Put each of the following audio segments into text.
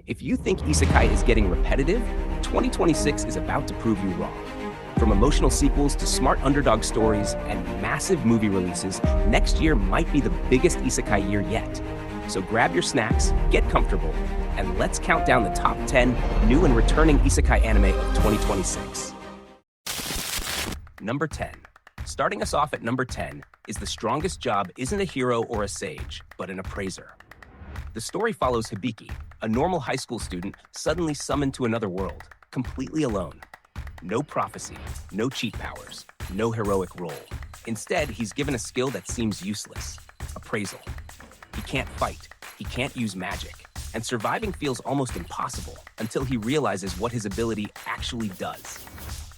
If you think isekai is getting repetitive, 2026 is about to prove you wrong. From emotional sequels to smart underdog stories and massive movie releases, next year might be the biggest isekai year yet. So grab your snacks, get comfortable, and let's count down the top 10 new and returning isekai anime of 2026. Number 10. Starting us off at number 10 is The Strongest Job Isn't a Hero or a Sage, but an Appraiser. The story follows Hibiki, a normal high school student suddenly summoned to another world, completely alone. No prophecy, no cheat powers, no heroic role. Instead, he's given a skill that seems useless: appraisal. He can't fight, he can't use magic, and surviving feels almost impossible until he realizes what his ability actually does.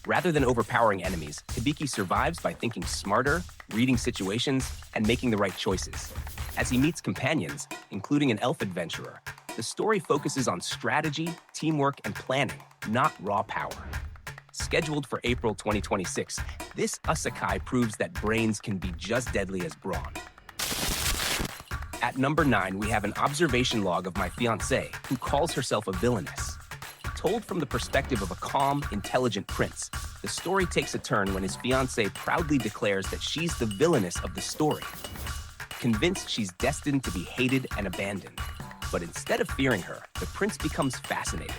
Rather than overpowering enemies, Hibiki survives by thinking smarter, reading situations, and making the right choices. As he meets companions, including an elf adventurer, the story focuses on strategy, teamwork, and planning, not raw power. Scheduled for April 2026, this isekai proves that brains can be just deadly as brawn. At number 9, we have an observation log of my fiancée, who calls herself a villainess. Told from the perspective of a calm, intelligent prince, the story takes a turn when his fiancée proudly declares that she's the villainess of the story. Convinced she's destined to be hated and abandoned. But instead of fearing her, the prince becomes fascinated.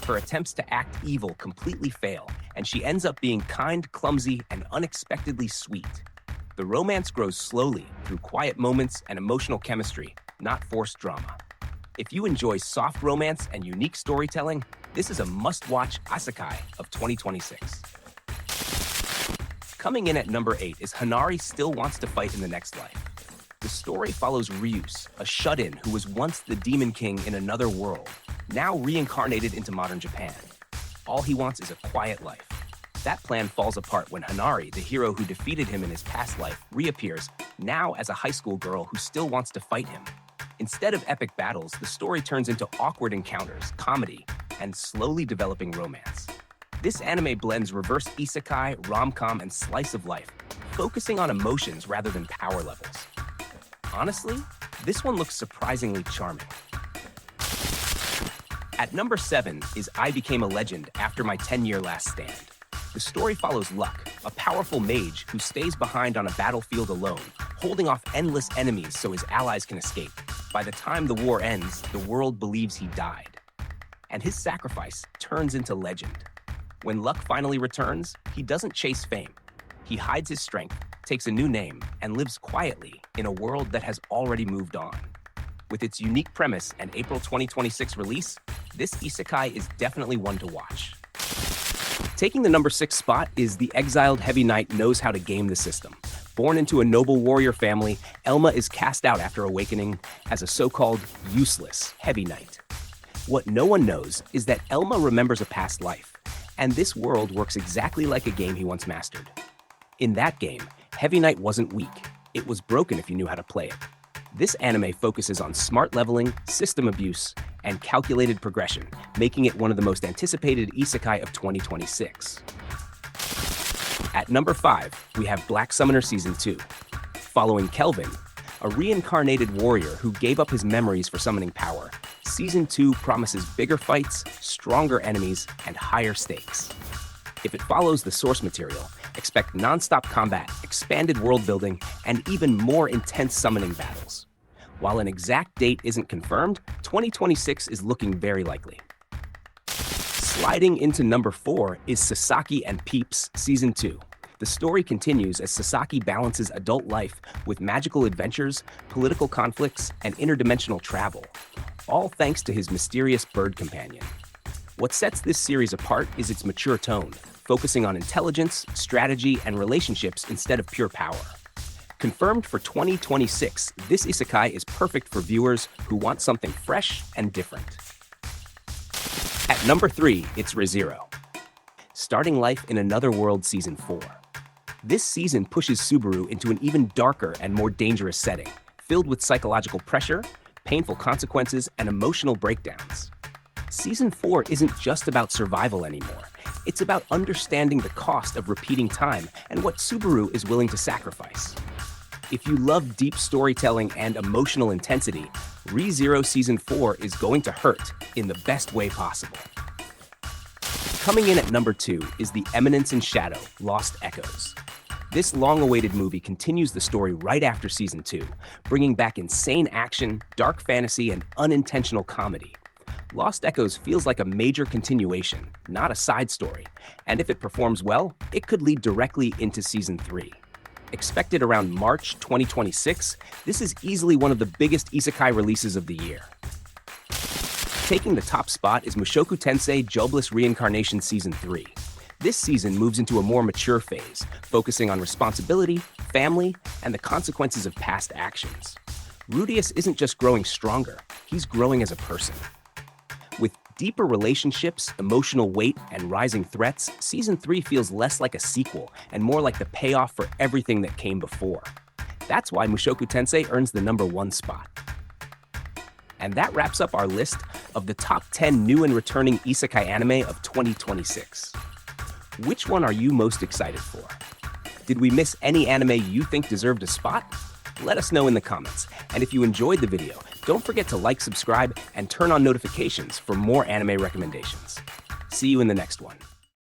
Her attempts to act evil completely fail, and she ends up being kind, clumsy, and unexpectedly sweet. The romance grows slowly through quiet moments and emotional chemistry, not forced drama. If you enjoy soft romance and unique storytelling, this is a must-watch isekai of 2026. Coming in at number 8 is Hanari Still Wants to Fight in the Next Life. The story follows Ryus, a shut-in who was once the Demon King in another world, now reincarnated into modern Japan. All he wants is a quiet life. That plan falls apart when Hanari, the hero who defeated him in his past life, reappears, now as a high school girl who still wants to fight him. Instead of epic battles, the story turns into awkward encounters, comedy, and slowly developing romance. This anime blends reverse isekai, rom-com, and slice of life, focusing on emotions rather than power levels. Honestly, this one looks surprisingly charming. At number 7 is I Became a Legend After My 10-Year Last Stand. The story follows Luck, a powerful mage who stays behind on a battlefield alone, holding off endless enemies so his allies can escape. By the time the war ends, the world believes he died. And his sacrifice turns into legend. When Luck finally returns, he doesn't chase fame. He hides his strength, takes a new name, and lives quietly in a world that has already moved on. With its unique premise and April 2026 release, this isekai is definitely one to watch. Taking the number 6 spot is The Exiled Heavy Knight Knows How to Game the System. Born into a noble warrior family, Elma is cast out after awakening as a so-called useless Heavy Knight. What no one knows is that Elma remembers a past life, and this world works exactly like a game he once mastered. In that game, Heavy Knight wasn't weak. It was broken if you knew how to play it. This anime focuses on smart leveling, system abuse, and calculated progression, making it one of the most anticipated isekai of 2026. At number 5, we have Black Summoner Season 2. Following Kelvin, a reincarnated warrior who gave up his memories for summoning power, Season 2 promises bigger fights, stronger enemies, and higher stakes. If it follows the source material, expect non-stop combat, expanded world building, and even more intense summoning battles. While an exact date isn't confirmed, 2026 is looking very likely. Sliding into number 4 is Sasaki and Peeps Season 2. The story continues as Sasaki balances adult life with magical adventures, political conflicts, and interdimensional travel, all thanks to his mysterious bird companion. What sets this series apart is its mature tone, focusing on intelligence, strategy, and relationships instead of pure power. Confirmed for 2026, this isekai is perfect for viewers who want something fresh and different. At number 3, it's ReZero. Starting Life in Another World Season 4. This season pushes Subaru into an even darker and more dangerous setting, filled with psychological pressure, painful consequences, and emotional breakdowns. Season 4 isn't just about survival anymore. It's about understanding the cost of repeating time and what Subaru is willing to sacrifice. If you love deep storytelling and emotional intensity, ReZero Season 4 is going to hurt in the best way possible. Coming in at number 2 is The Eminence in Shadow, Lost Echoes. This long-awaited movie continues the story right after Season 2, bringing back insane action, dark fantasy, and unintentional comedy. Lost Echoes feels like a major continuation, not a side story, and if it performs well, it could lead directly into Season 3. Expected around March 2026, this is easily one of the biggest isekai releases of the year. Taking the top spot is Mushoku Tensei Jobless Reincarnation Season 3. This season moves into a more mature phase, focusing on responsibility, family, and the consequences of past actions. Rudius isn't just growing stronger, he's growing as a person. With deeper relationships, emotional weight, and rising threats, Season 3 feels less like a sequel and more like the payoff for everything that came before. That's why Mushoku Tensei earns the number 1 spot. And that wraps up our list of the top 10 new and returning isekai anime of 2026. Which one are you most excited for? Did we miss any anime you think deserved a spot? Let us know in the comments. And if you enjoyed the video, don't forget to like, subscribe, and turn on notifications for more anime recommendations. See you in the next one.